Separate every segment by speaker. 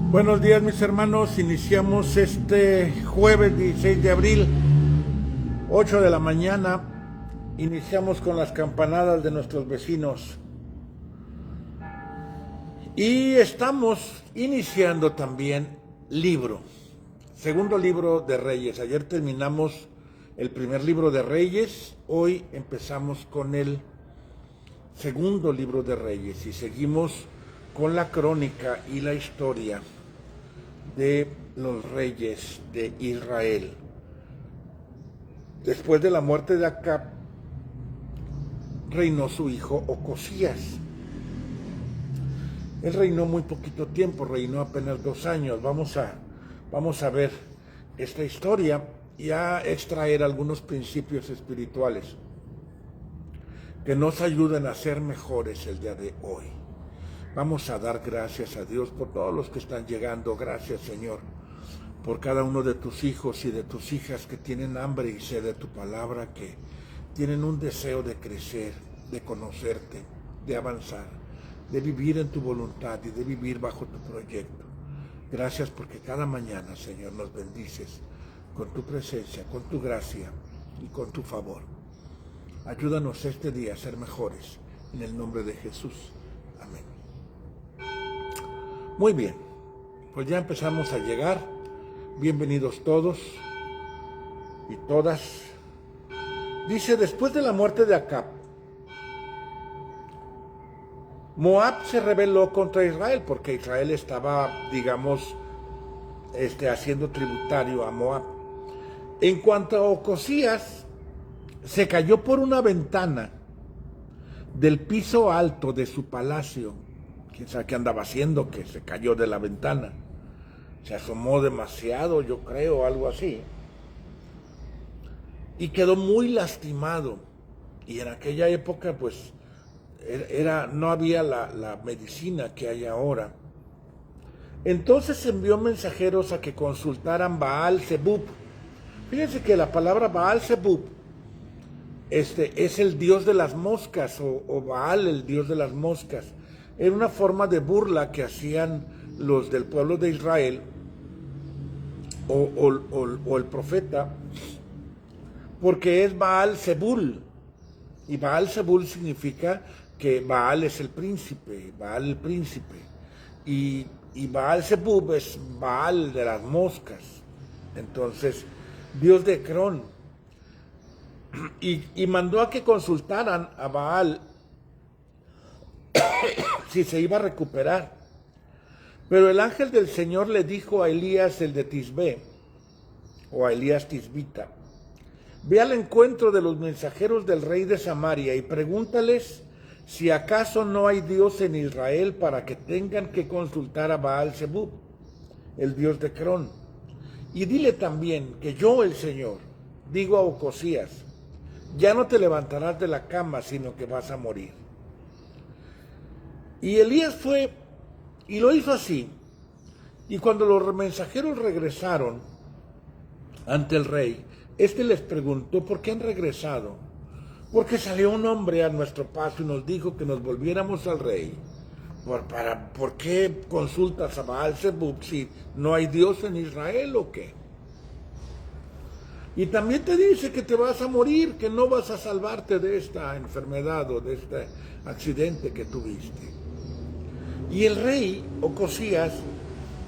Speaker 1: Buenos días, mis hermanos. Iniciamos este jueves 16 de abril, 8 de la mañana. Iniciamos con las campanadas de nuestros vecinos. Y estamos iniciando también segundo libro de Reyes. Ayer terminamos el primer libro de Reyes, hoy empezamos con el segundo libro de Reyes y seguimos con la crónica y la historia de los reyes de Israel. Después de la muerte de Acab, reinó su hijo Ocosías. Él reinó muy poquito tiempo, reinó apenas 2 años. Vamos a ver esta historia y a extraer algunos principios espirituales que nos ayuden a ser mejores el día de hoy. Vamos a dar gracias a Dios por todos los que están llegando. Gracias, Señor, por cada uno de tus hijos y de tus hijas que tienen hambre y sed de tu palabra, que tienen un deseo de crecer, de conocerte, de avanzar, de vivir en tu voluntad y de vivir bajo tu proyecto. Gracias porque cada mañana, Señor, nos bendices con tu presencia, con tu gracia y con tu favor. Ayúdanos este día a ser mejores, en el nombre de Jesús. Amén. Muy bien, pues ya empezamos a llegar. Bienvenidos todos y todas. Dice, después de la muerte de Acab, Moab se rebeló contra Israel, porque Israel estaba, haciendo tributario a Moab. En cuanto a Ocosías, se cayó por una ventana del piso alto de su palacio. Quién sabe qué andaba haciendo, que se cayó de la ventana. Se asomó demasiado, yo creo, algo así. Y quedó muy lastimado. Y en aquella época, pues, no había la medicina que hay ahora. Entonces envió mensajeros a que consultaran Baal Zebub. Fíjense que la palabra Baal Zebub es el dios de las moscas, o Baal, el dios de las moscas. Era una forma de burla que hacían los del pueblo de Israel o el profeta, porque es Baal Zebul, y Baal Zebul significa que Baal es el príncipe, y Baal Zebub es Baal de las moscas. Entonces, dios de Crón, y mandó a que consultaran a Baal si se iba a recuperar. Pero el ángel del Señor le dijo a Elías el de Tisbé, o a Elías Tisbita: ve al encuentro de los mensajeros del rey de Samaria y pregúntales si acaso no hay Dios en Israel para que tengan que consultar a Baal Zebub, el dios de Crón. Y dile también que yo, el Señor, digo a Ocosías: ya no te levantarás de la cama, sino que vas a morir. Y Elías fue y lo hizo así. Y cuando los mensajeros regresaron ante el rey, este les preguntó: ¿por qué han regresado? Porque salió un hombre a nuestro paso y nos dijo que nos volviéramos al rey. ¿Por qué consultas a Baal Zebub si no hay Dios en Israel o qué? Y también te dice que te vas a morir, que no vas a salvarte de esta enfermedad o de este accidente que tuviste. Y el rey Ocosías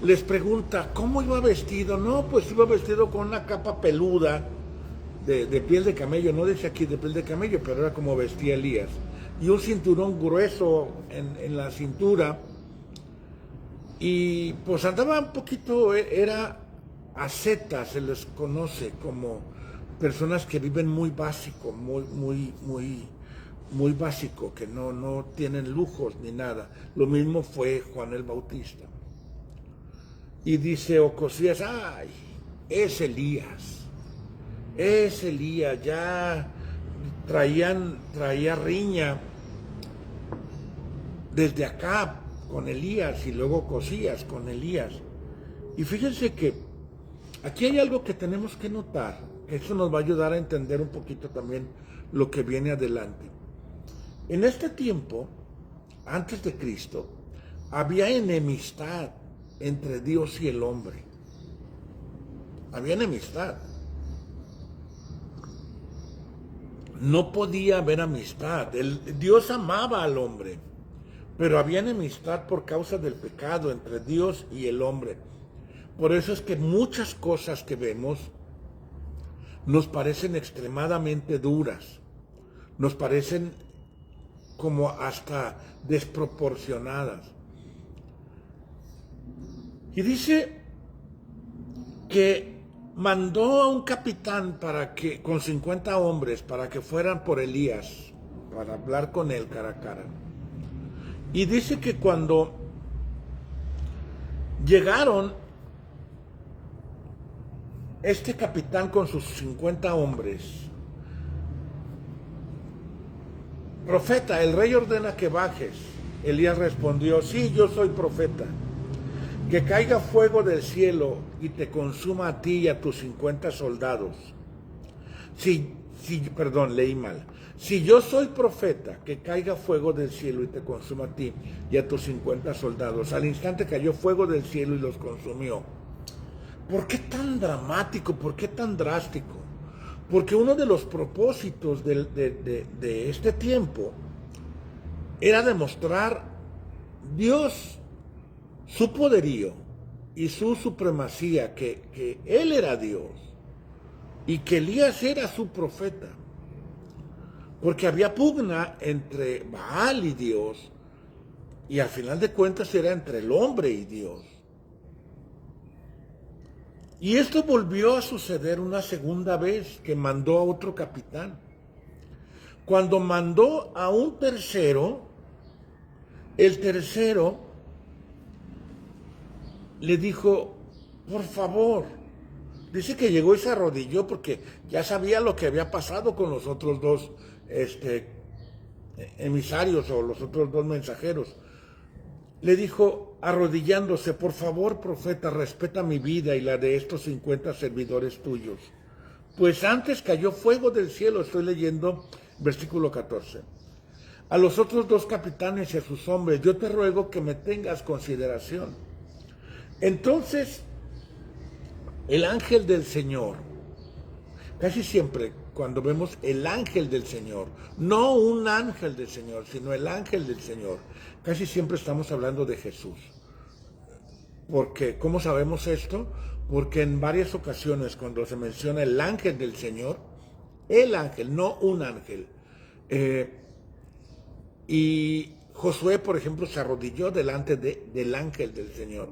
Speaker 1: les pregunta: ¿cómo iba vestido? No, pues iba vestido con una capa peluda de piel de camello, no dice aquí de piel de camello, pero era como vestía Elías, y un cinturón grueso en la cintura, y pues andaba un poquito, era asceta, se les conoce como personas que viven muy básico, muy básico, que no tienen lujos ni nada. Lo mismo fue Juan el Bautista. Y dice Ocosías: ay, es Elías, ya traía riña desde acá con Elías y luego Ocosías con Elías. Y fíjense que aquí hay algo que tenemos que notar. Eso nos va a ayudar a entender un poquito también lo que viene adelante. En este tiempo, antes de Cristo, había enemistad entre Dios y el hombre. Había enemistad. No podía haber amistad. Dios amaba al hombre, pero había enemistad por causa del pecado entre Dios y el hombre. Por eso es que muchas cosas que vemos nos parecen extremadamente duras, nos parecen como hasta desproporcionadas. Y dice que mandó a un capitán con 50 hombres para que fueran por Elías, para hablar con él cara a cara. Y dice que cuando llegaron, este capitán con sus 50 hombres, profeta, el rey ordena que bajes. Elías respondió, sí, yo soy profeta. Que caiga fuego del cielo y te consuma a ti y a tus 50 soldados. Perdón, leí mal. Si yo soy profeta, que caiga fuego del cielo y te consuma a ti y a tus 50 soldados. Al instante cayó fuego del cielo y los consumió. ¿Por qué tan dramático? ¿Por qué tan drástico? Porque uno de los propósitos de este tiempo era demostrar Dios su poderío y su supremacía, que Él era Dios y que Elías era su profeta. Porque había pugna entre Baal y Dios, y al final de cuentas era entre el hombre y Dios. Y esto volvió a suceder una segunda vez, que mandó a otro capitán. Cuando mandó a un tercero, el tercero le dijo, por favor, dice que llegó y se arrodilló porque ya sabía lo que había pasado con los otros dos emisarios o los otros dos mensajeros. Le dijo, arrodillándose, por favor, profeta, respeta mi vida y la de estos 50 servidores tuyos. Pues antes cayó fuego del cielo, estoy leyendo versículo 14. A los otros dos capitanes y a sus hombres, yo te ruego que me tengas consideración. Entonces, el ángel del Señor, casi siempre cuando vemos el ángel del Señor, no un ángel del Señor, sino el ángel del Señor, casi siempre estamos hablando de Jesús. Porque, ¿cómo sabemos esto? Porque en varias ocasiones cuando se menciona el ángel del Señor, el ángel, no un ángel, y Josué, por ejemplo, se arrodilló delante del ángel del Señor.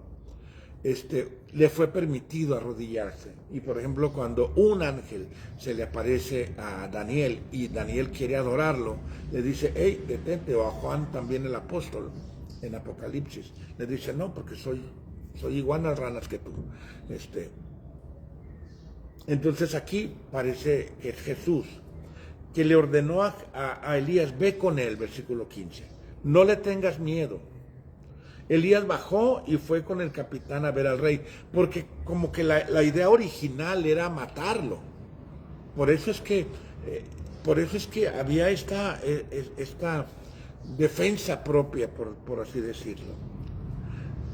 Speaker 1: Le fue permitido arrodillarse. Y por ejemplo, cuando un ángel se le aparece a Daniel y Daniel quiere adorarlo, le dice, hey, detente, o a Juan también el apóstol en Apocalipsis, le dice, no, porque soy igual a las ranas que tú. Entonces aquí parece que es Jesús que le ordenó a Elías, ve con él, versículo 15, no le tengas miedo. Elías bajó y fue con el capitán a ver al rey, porque como que la idea original era matarlo. Por eso es que había esta defensa propia, por así decirlo.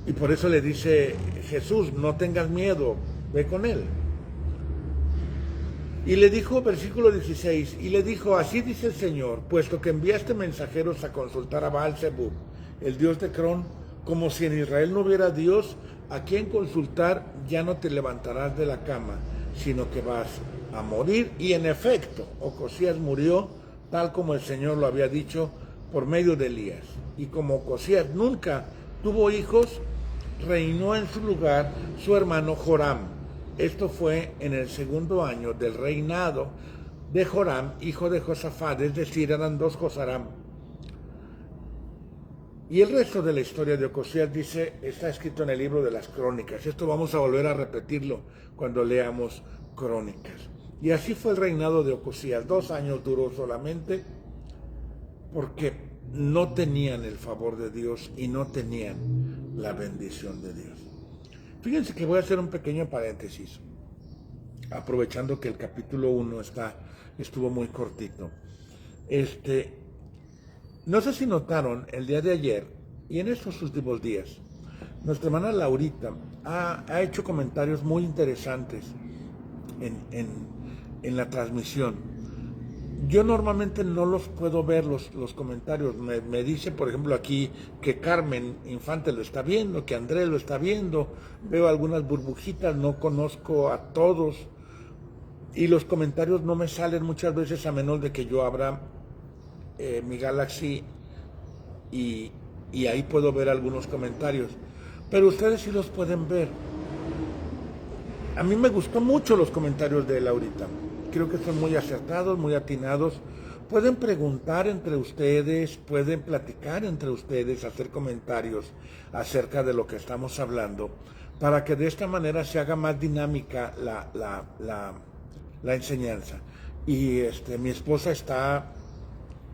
Speaker 1: Y por eso le dice Jesús, no tengas miedo, ve con él. Y le dijo, versículo 16, y le dijo, así dice el Señor, puesto que enviaste mensajeros a consultar a Baal-Zebub, el dios de Crón, como si en Israel no hubiera Dios a quien consultar, ya no te levantarás de la cama, sino que vas a morir. Y en efecto, Ocosías murió, tal como el Señor lo había dicho por medio de Elías. Y como Ocosías nunca tuvo hijos, reinó en su lugar su hermano Joram. Esto fue en el segundo año del reinado de Joram, hijo de Josafat, es decir, eran dos Josaram. Y el resto de la historia de Ocosías está escrito en el libro de las Crónicas. Esto vamos a volver a repetirlo cuando leamos Crónicas. Y así fue el reinado de Ocosías. 2 años duró solamente porque no tenían el favor de Dios y no tenían la bendición de Dios. Fíjense que voy a hacer un pequeño paréntesis, aprovechando que el capítulo 1 estuvo muy cortito. No sé si notaron el día de ayer y en estos últimos días, nuestra hermana Laurita ha hecho comentarios muy interesantes en la transmisión. Yo normalmente no los puedo ver los comentarios. Me dice, por ejemplo, aquí que Carmen Infante lo está viendo, que Andrés lo está viendo. Veo algunas burbujitas, no conozco a todos. Y los comentarios no me salen muchas veces a menos de que yo abra mi Galaxy y ahí puedo ver algunos comentarios. Pero ustedes sí los pueden ver. A mí me gustó mucho los comentarios de Laurita. Creo que son muy acertados, muy atinados. Pueden preguntar entre ustedes, pueden platicar entre ustedes, hacer comentarios acerca de lo que estamos hablando, para que de esta manera se haga más dinámica la enseñanza. Y mi esposa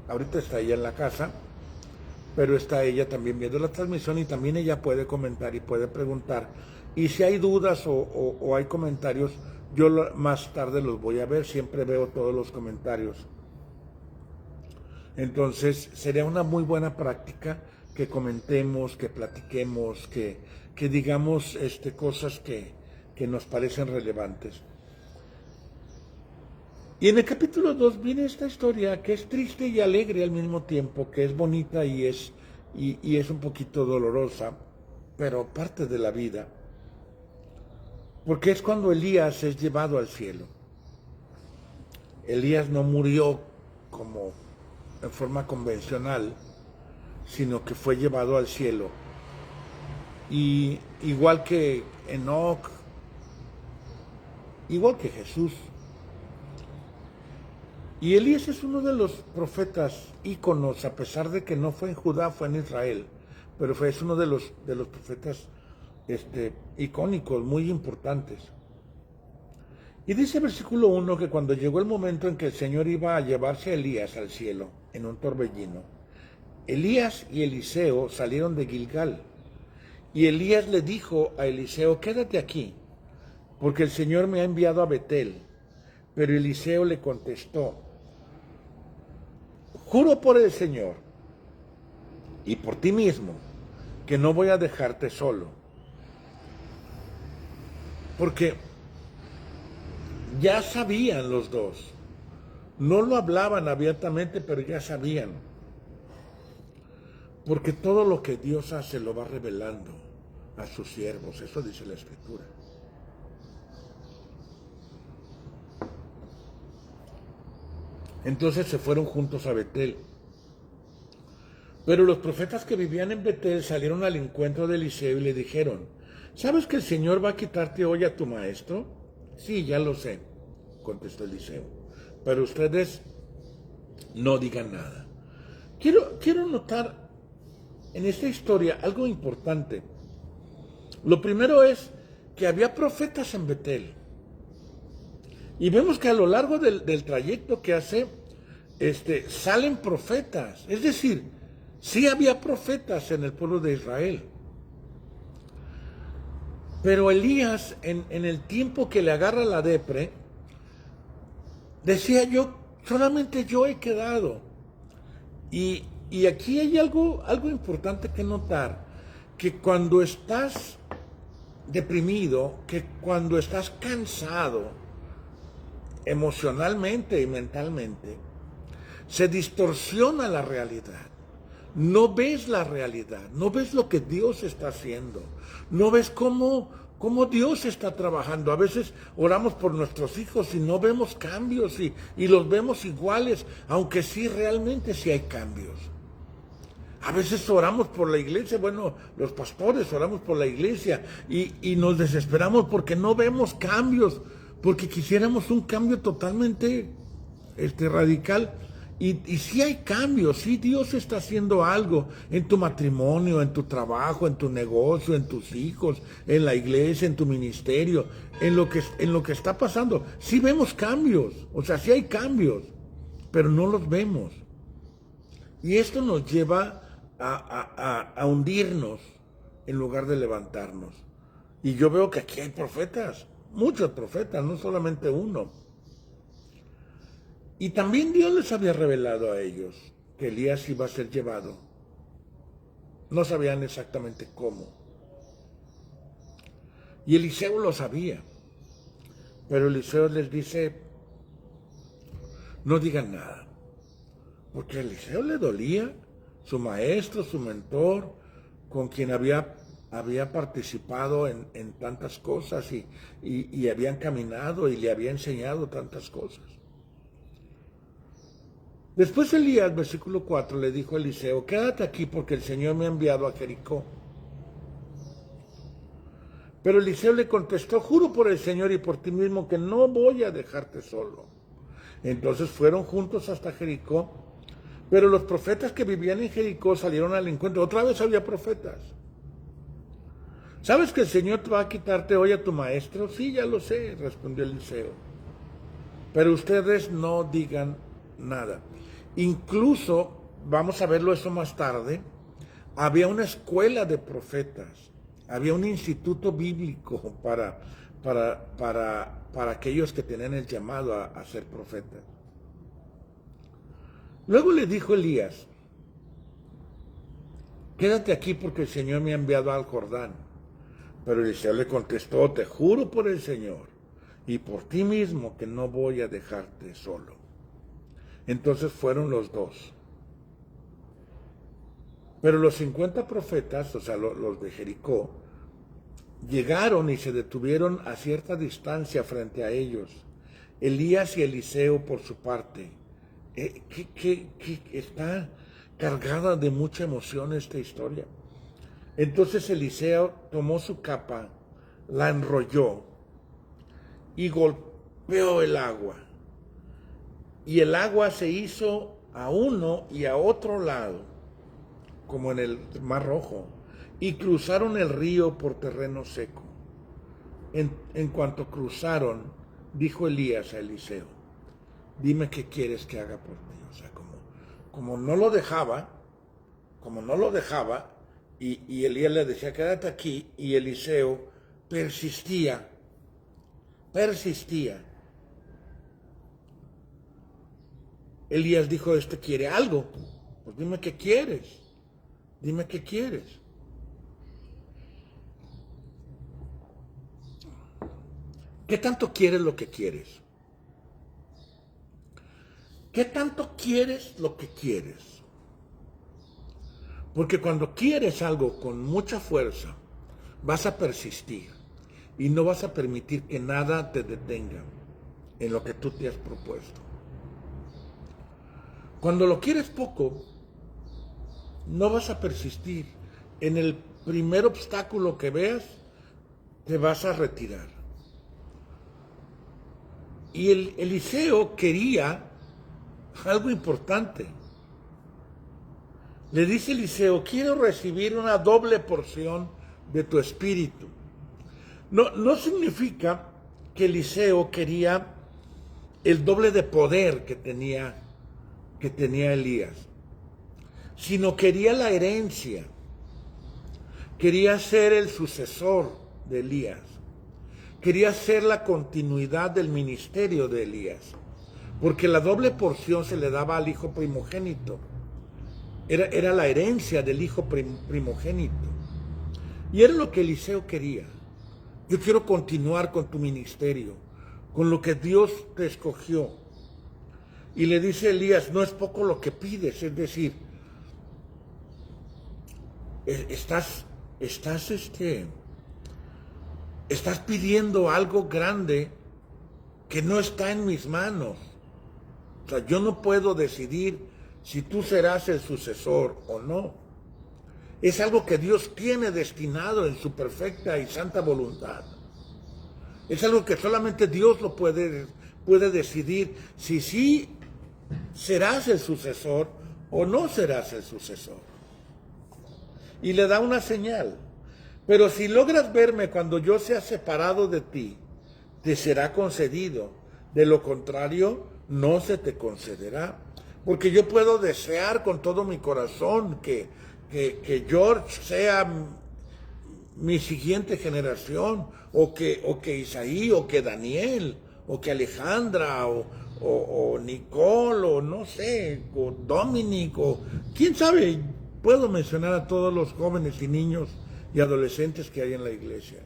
Speaker 1: ahorita está ella en la casa, pero está ella también viendo la transmisión y también ella puede comentar y puede preguntar. Y si hay dudas o hay comentarios, yo más tarde los voy a ver, siempre veo todos los comentarios. Entonces sería una muy buena práctica que comentemos, que platiquemos, que digamos cosas que nos parecen relevantes. Y en el capítulo 2 viene esta historia que es triste y alegre al mismo tiempo, que es bonita y es un poquito dolorosa, pero parte de la vida. Porque es cuando Elías es llevado al cielo. Elías no murió como en forma convencional, sino que fue llevado al cielo. Y igual que Enoc, igual que Jesús. Y Elías es uno de los profetas íconos, a pesar de que no fue en Judá, fue en Israel, pero es uno de los profetas icónicos, muy importantes. Y dice versículo 1 que cuando llegó el momento en que el Señor iba a llevarse a Elías al cielo en un torbellino, Elías y Eliseo salieron de Gilgal. Y Elías le dijo a Eliseo, quédate aquí, porque el Señor me ha enviado a Betel. Pero Eliseo le contestó, juro por el Señor y por ti mismo que no voy a dejarte solo. Porque ya sabían los dos. No lo hablaban abiertamente, pero ya sabían. Porque todo lo que Dios hace lo va revelando a sus siervos. Eso dice la Escritura. Entonces se fueron juntos a Betel. Pero los profetas que vivían en Betel salieron al encuentro de Eliseo y le dijeron, ¿sabes que el Señor va a quitarte hoy a tu maestro? Sí, ya lo sé, contestó Eliseo. Pero ustedes no digan nada. Quiero notar en esta historia algo importante. Lo primero es que había profetas en Betel. Y vemos que a lo largo del trayecto que hace, salen profetas. Es decir, sí había profetas en el pueblo de Israel. Pero Elías, en el tiempo que le agarra la depre, decía solamente yo he quedado. Y aquí hay algo importante que notar, que cuando estás deprimido, que cuando estás cansado emocionalmente y mentalmente, se distorsiona la realidad. No ves la realidad, no ves lo que Dios está haciendo, no ves cómo Dios está trabajando. A veces oramos por nuestros hijos y no vemos cambios y los vemos iguales, aunque sí realmente sí hay cambios. A veces oramos por la iglesia, bueno, los pastores oramos por la iglesia y nos desesperamos porque no vemos cambios, porque quisiéramos un cambio totalmente radical. Y sí hay cambios, sí Dios está haciendo algo en tu matrimonio, en tu trabajo, en tu negocio, en tus hijos, en la iglesia, en tu ministerio, en lo que está pasando. Sí vemos cambios, o sea, sí hay cambios, pero no los vemos. Y esto nos lleva a hundirnos en lugar de levantarnos. Y yo veo que aquí hay profetas, muchos profetas, no solamente uno. Y también Dios les había revelado a ellos que Elías iba a ser llevado. No sabían exactamente cómo. Y Eliseo lo sabía. Pero Eliseo les dice, no digan nada. Porque a Eliseo le dolía su maestro, su mentor, con quien había participado en tantas cosas y habían caminado y le había enseñado tantas cosas. Después Elías, versículo 4, le dijo a Eliseo, quédate aquí porque el Señor me ha enviado a Jericó. Pero Eliseo le contestó, juro por el Señor y por ti mismo que no voy a dejarte solo. Entonces fueron juntos hasta Jericó, pero los profetas que vivían en Jericó salieron al encuentro. Otra vez había profetas. ¿Sabes que el Señor te va a quitarte hoy a tu maestro? Sí, ya lo sé, respondió Eliseo. Pero ustedes no digan nada. Incluso, vamos a verlo eso más tarde, había una escuela de profetas, había un instituto bíblico para aquellos que tenían el llamado a ser profetas. Luego le dijo Elías, quédate aquí porque el Señor me ha enviado al Jordán. Pero Eliseo le contestó, te juro por el Señor y por ti mismo que no voy a dejarte solo. Entonces fueron los dos. Pero los 50 profetas, o sea, los de Jericó, llegaron y se detuvieron a cierta distancia frente a ellos. Elías y Eliseo por su parte. Está cargada de mucha emoción esta historia. Entonces Eliseo tomó su capa, la enrolló y golpeó el agua. Y el agua se hizo a uno y a otro lado, como en el Mar Rojo, y cruzaron el río por terreno seco. En cuanto cruzaron, dijo Elías a Eliseo, dime qué quieres que haga por ti. O sea, como no lo dejaba, y Elías le decía, quédate aquí, y Eliseo persistía. Elías dijo, quiere algo, pues dime qué quieres. ¿Qué tanto quieres lo que quieres? ¿Qué tanto quieres lo que quieres? Porque cuando quieres algo con mucha fuerza, vas a persistir y no vas a permitir que nada te detenga en lo que tú te has propuesto. Cuando lo quieres poco, no vas a persistir. En el primer obstáculo que veas, te vas a retirar. Y Eliseo quería algo importante. Le dice Eliseo, quiero recibir una doble porción de tu espíritu. No significa que Eliseo quería el doble de poder que tenía Elías, sino quería la herencia. Quería ser el sucesor de Elías. Quería ser la continuidad del ministerio de Elías, porque la doble porción se le daba al hijo primogénito. Era la herencia del hijo primogénito. Y era lo que Eliseo quería. Yo quiero continuar con tu ministerio, con lo que Dios te escogió. Y le dice Elías, no es poco lo que pides, es decir, estás pidiendo algo grande que no está en mis manos. O sea, yo no puedo decidir si tú serás el sucesor o no. Es algo que Dios tiene destinado en su perfecta y santa voluntad. Es algo que solamente Dios lo puede decidir si sí serás el sucesor o no serás el sucesor. Y le da una señal. Pero si logras verme cuando yo sea separado de ti, te será concedido. De lo contrario, no se te concederá. Porque yo puedo desear con todo mi corazón que George sea mi siguiente generación, o que Isaí, o que Daniel, o que Alejandra, o Nicole, o no sé, o Dominic, o quién sabe, puedo mencionar a todos los jóvenes y niños y adolescentes que hay en la iglesia.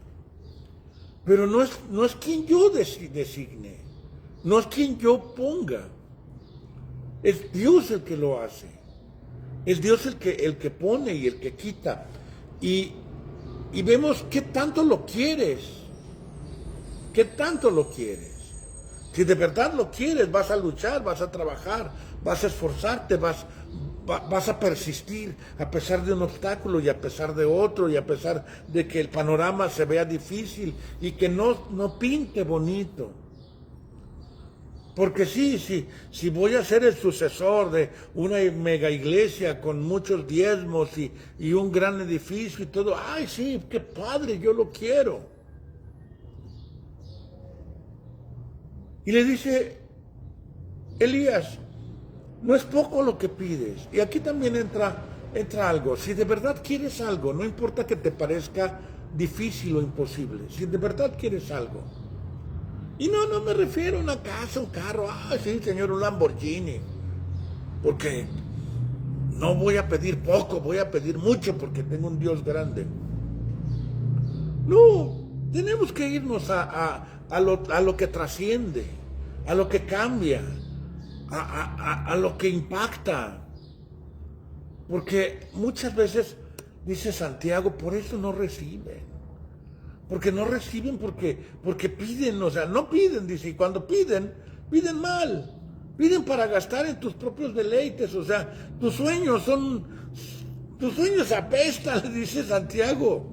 Speaker 1: Pero no es quien yo designe, no es quien yo ponga, es Dios el que lo hace, es Dios el que pone y el que quita. Y vemos qué tanto lo quieres, qué tanto lo quieres. Si de verdad lo quieres, vas a luchar, vas a trabajar, vas a esforzarte, vas a persistir a pesar de un obstáculo y a pesar de otro y a pesar de que el panorama se vea difícil y que no pinte bonito. Porque si voy a ser el sucesor de una mega iglesia con muchos diezmos y un gran edificio y todo, ay sí, qué padre, yo lo quiero. Y le dice Elías, no es poco lo que pides. Y aquí también entra algo. Si de verdad quieres algo, no importa que te parezca difícil o imposible. Si de verdad quieres algo. Y no me refiero a una casa, un carro. Ah, sí, señor, un Lamborghini. Porque no voy a pedir poco, voy a pedir mucho porque tengo un Dios grande. No, tenemos que irnos a lo que trasciende, a lo que cambia, a lo que impacta. Porque muchas veces, dice Santiago, por eso no reciben. Porque no reciben porque piden, o sea, no piden, dice, y cuando piden mal. Piden para gastar en tus propios deleites, o sea, tus sueños apestan, le dice Santiago.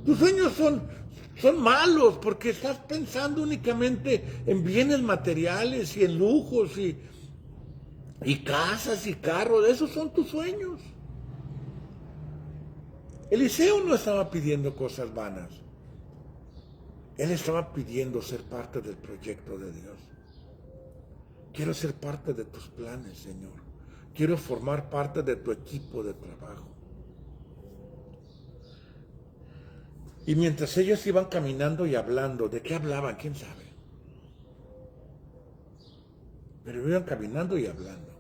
Speaker 1: Tus sueños son malos porque estás pensando únicamente en bienes materiales y en lujos y casas y carros. Esos son tus sueños. Eliseo no estaba pidiendo cosas vanas. Él estaba pidiendo ser parte del proyecto de Dios. Quiero ser parte de tus planes, Señor. Quiero formar parte de tu equipo de trabajo. Y mientras ellos iban caminando y hablando, ¿de qué hablaban? ¿Quién sabe? Pero iban caminando y hablando.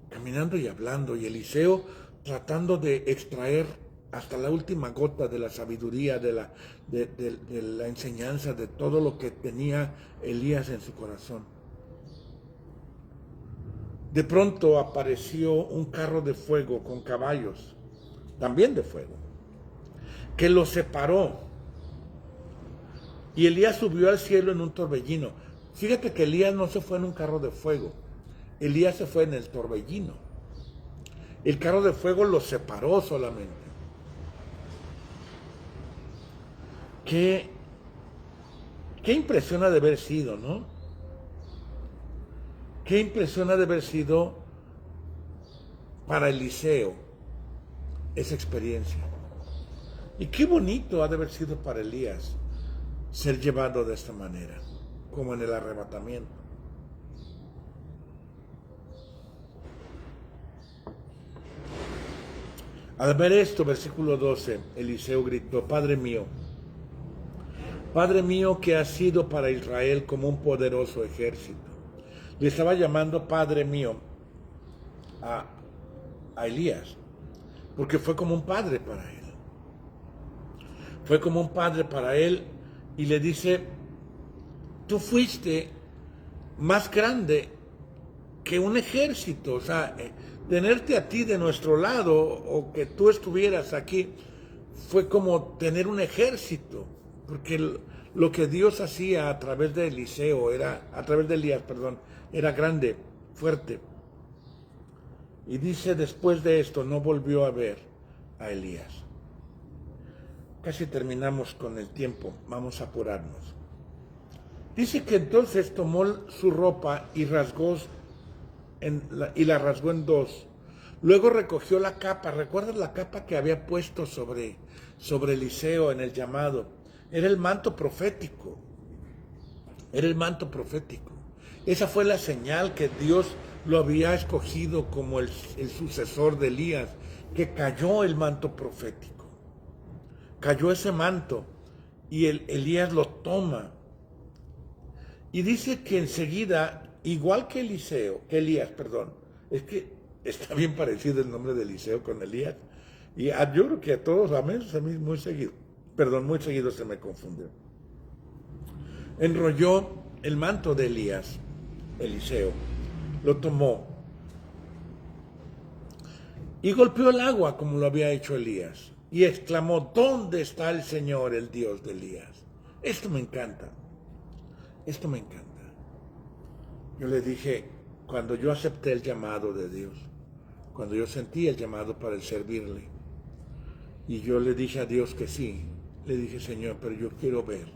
Speaker 1: Caminando y hablando. Y Eliseo tratando de extraer hasta la última gota de la sabiduría, de la enseñanza, de todo lo que tenía Elías en su corazón. De pronto apareció un carro de fuego con caballos, también de fuego, que los separó. Y Elías subió al cielo en un torbellino. Fíjate que Elías no se fue en un carro de fuego, Elías se fue en el torbellino. El carro de fuego los separó solamente. Qué impresión ha de haber sido, ¿no? Qué impresión ha de haber sido para Eliseo esa experiencia. Y qué bonito ha de haber sido para Elías ser llevado de esta manera, como en el arrebatamiento. Al ver esto, versículo 12, Eliseo gritó, Padre mío que has sido para Israel como un poderoso ejército. Le estaba llamando Padre mío a Elías, porque fue como un padre para él. Fue como un padre para él y le dice, tú fuiste más grande que un ejército, o sea, tenerte a ti de nuestro lado o que tú estuvieras aquí fue como tener un ejército, porque lo que Dios hacía a través de Elías, era grande, fuerte. Y dice, después de esto no volvió a ver a Elías. Casi terminamos con el tiempo, vamos a apurarnos. Dice que entonces tomó su ropa y la rasgó en dos. Luego recogió la capa. ¿Recuerdas la capa que había puesto sobre Eliseo en el llamado? Era el manto profético. Era el manto profético. Esa fue la señal que Dios lo había escogido como el sucesor de Elías, que cayó el manto profético. Cayó ese manto y Elías lo toma. Y dice que enseguida, igual que Elías, es que está bien parecido el nombre de Eliseo con Elías. Y yo creo que a todos, a mí muy seguido. perdón, muy seguido se me confunde. Enrolló el manto de Elías, Eliseo, lo tomó y golpeó el agua como lo había hecho Elías y exclamó: ¿dónde está el Señor, el Dios de Elías? Esto me encanta, esto me encanta. Yo le dije, cuando yo acepté el llamado de Dios, cuando yo sentí el llamado para el servirle, y yo le dije a Dios que sí, le dije: Señor, pero yo quiero ver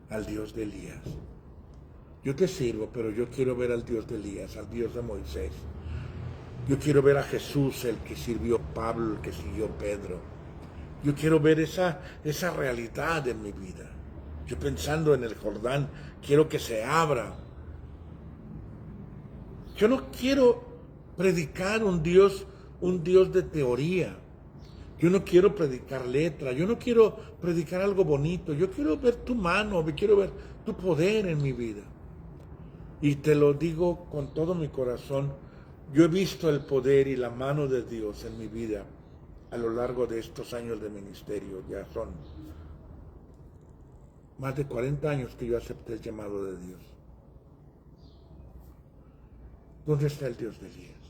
Speaker 1: al Dios de Elías. Yo te sirvo, pero yo quiero ver al Dios de Elías, al Dios de Moisés. Yo quiero ver a Jesús, el que sirvió Pablo, el que siguió Pedro. Yo quiero ver esa realidad en mi vida. Yo pensando en el Jordán, quiero que se abra. Yo no quiero predicar un Dios de teoría. Yo no quiero predicar letra, yo no quiero predicar algo bonito. Yo quiero ver tu mano, quiero ver tu poder en mi vida. Y te lo digo con todo mi corazón, yo he visto el poder y la mano de Dios en mi vida a lo largo de estos años de ministerio. Ya son más de 40 años que yo acepté el llamado de Dios. ¿Dónde está el Dios de Elías?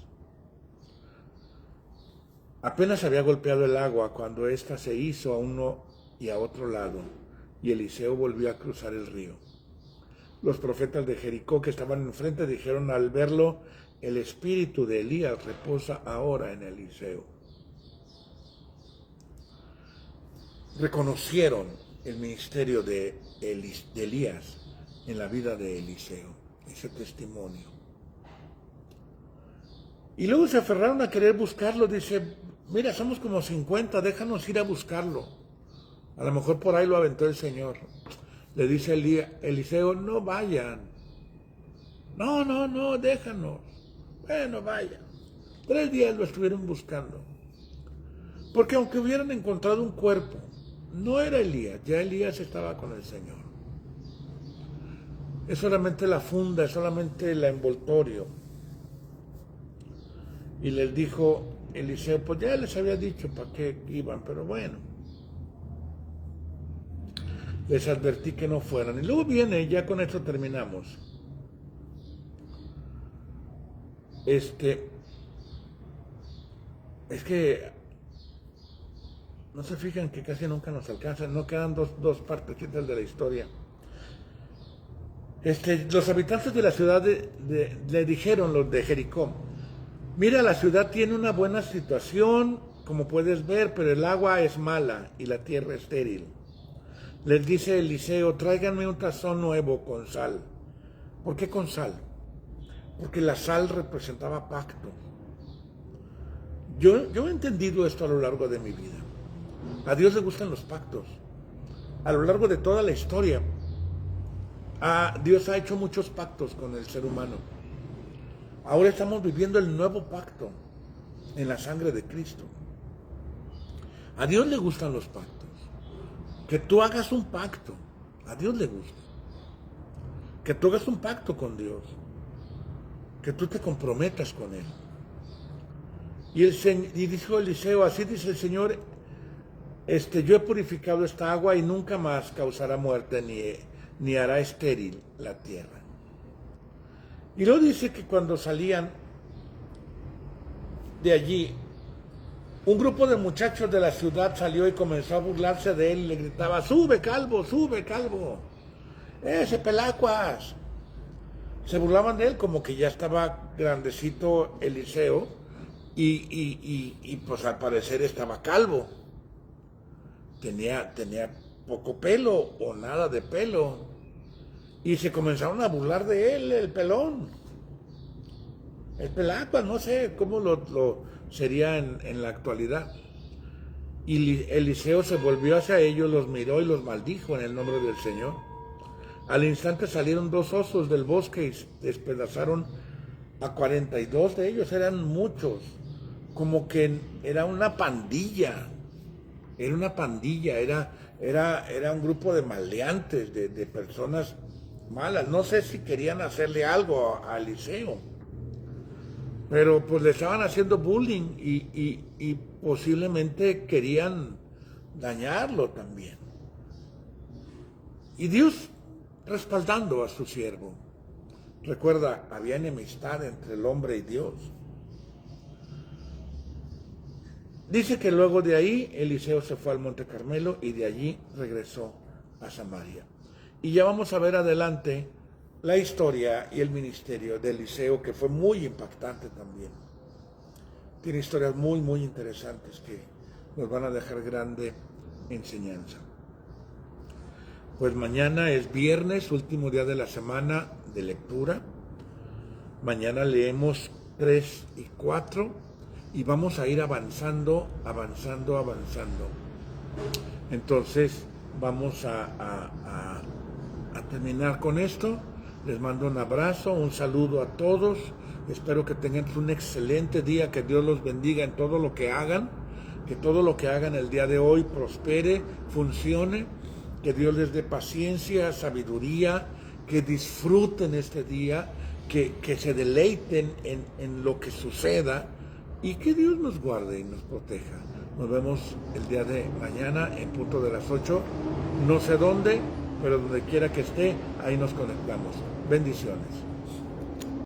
Speaker 1: Apenas había golpeado el agua cuando ésta se hizo a uno y a otro lado, y Eliseo volvió a cruzar el río. Los profetas de Jericó que estaban enfrente dijeron al verlo: el espíritu de Elías reposa ahora en Eliseo. Reconocieron el ministerio de Elías en la vida de Eliseo, ese testimonio. Y luego se aferraron a querer buscarlo. Dice: mira, somos como 50, déjanos ir a buscarlo. A lo mejor por ahí lo aventó el Señor. Le dice Eliseo: no vayan. No, déjanos. Bueno, vayan. 3 días lo estuvieron buscando. Porque aunque hubieran encontrado un cuerpo, no era Elías, ya Elías estaba con el Señor. Es solamente la funda, es solamente el envoltorio. Y les dijo Eliseo: pues ya les había dicho para qué iban, pero bueno. Les advertí que no fueran. Y luego viene, ya con esto terminamos. Es que no se fijan que casi nunca nos alcanzan, no quedan dos partecitas de la historia. Los habitantes de la ciudad le dijeron, los de Jericó: mira, la ciudad tiene una buena situación, como puedes ver, pero el agua es mala y la tierra estéril. Les dice Eliseo: tráiganme un tazón nuevo con sal. ¿Por qué con sal? Porque la sal representaba pacto. Yo he entendido esto a lo largo de mi vida. A Dios le gustan los pactos. A lo largo de toda la historia, Dios ha hecho muchos pactos con el ser humano. Ahora estamos viviendo el nuevo pacto en la sangre de Cristo. A Dios le gustan los pactos. Que tú hagas un pacto, a Dios le gusta. Que tú hagas un pacto con Dios. Que tú te comprometas con Él. Y dijo Eliseo: así dice el Señor, yo he purificado esta agua y nunca más causará muerte ni hará estéril la tierra. Y luego dice que cuando salían de allí, un grupo de muchachos de la ciudad salió y comenzó a burlarse de él y le gritaba: sube calvo, ese pelacuas. Se burlaban de él, como que ya estaba grandecito Eliseo y pues al parecer estaba calvo. Tenía poco pelo o nada de pelo. Y se comenzaron a burlar de él, el pelón. El pelacuas, no sé cómo lo sería en la actualidad. Y Eliseo se volvió hacia ellos, los miró y los maldijo en el nombre del Señor. Al instante salieron 2 osos del bosque y despedazaron a 42 de ellos. Eran muchos, como que era una pandilla. Era una pandilla, era un grupo de maleantes, de personas malas. No sé si querían hacerle algo a Eliseo, pero pues le estaban haciendo bullying y posiblemente querían dañarlo también. Y Dios respaldando a su siervo. Recuerda, había enemistad entre el hombre y Dios. Dice que luego de ahí Eliseo se fue al Monte Carmelo y de allí regresó a Samaria. Y ya vamos a ver adelante la historia y el ministerio de Eliseo, que fue muy impactante también. Tiene historias muy, muy interesantes que nos van a dejar grande enseñanza. Pues mañana es viernes, último día de la semana de lectura. Mañana leemos 3 y 4 y vamos a ir avanzando. Entonces vamos a terminar con esto. Les mando un abrazo, un saludo a todos. Espero que tengan un excelente día, que Dios los bendiga en todo lo que hagan, que todo lo que hagan el día de hoy prospere, funcione, que Dios les dé paciencia, sabiduría, que disfruten este día, que se deleiten en lo que suceda y que Dios nos guarde y nos proteja. Nos vemos el día de mañana en punto de las 8, no sé dónde, pero donde quiera que esté, ahí nos conectamos. Bendiciones.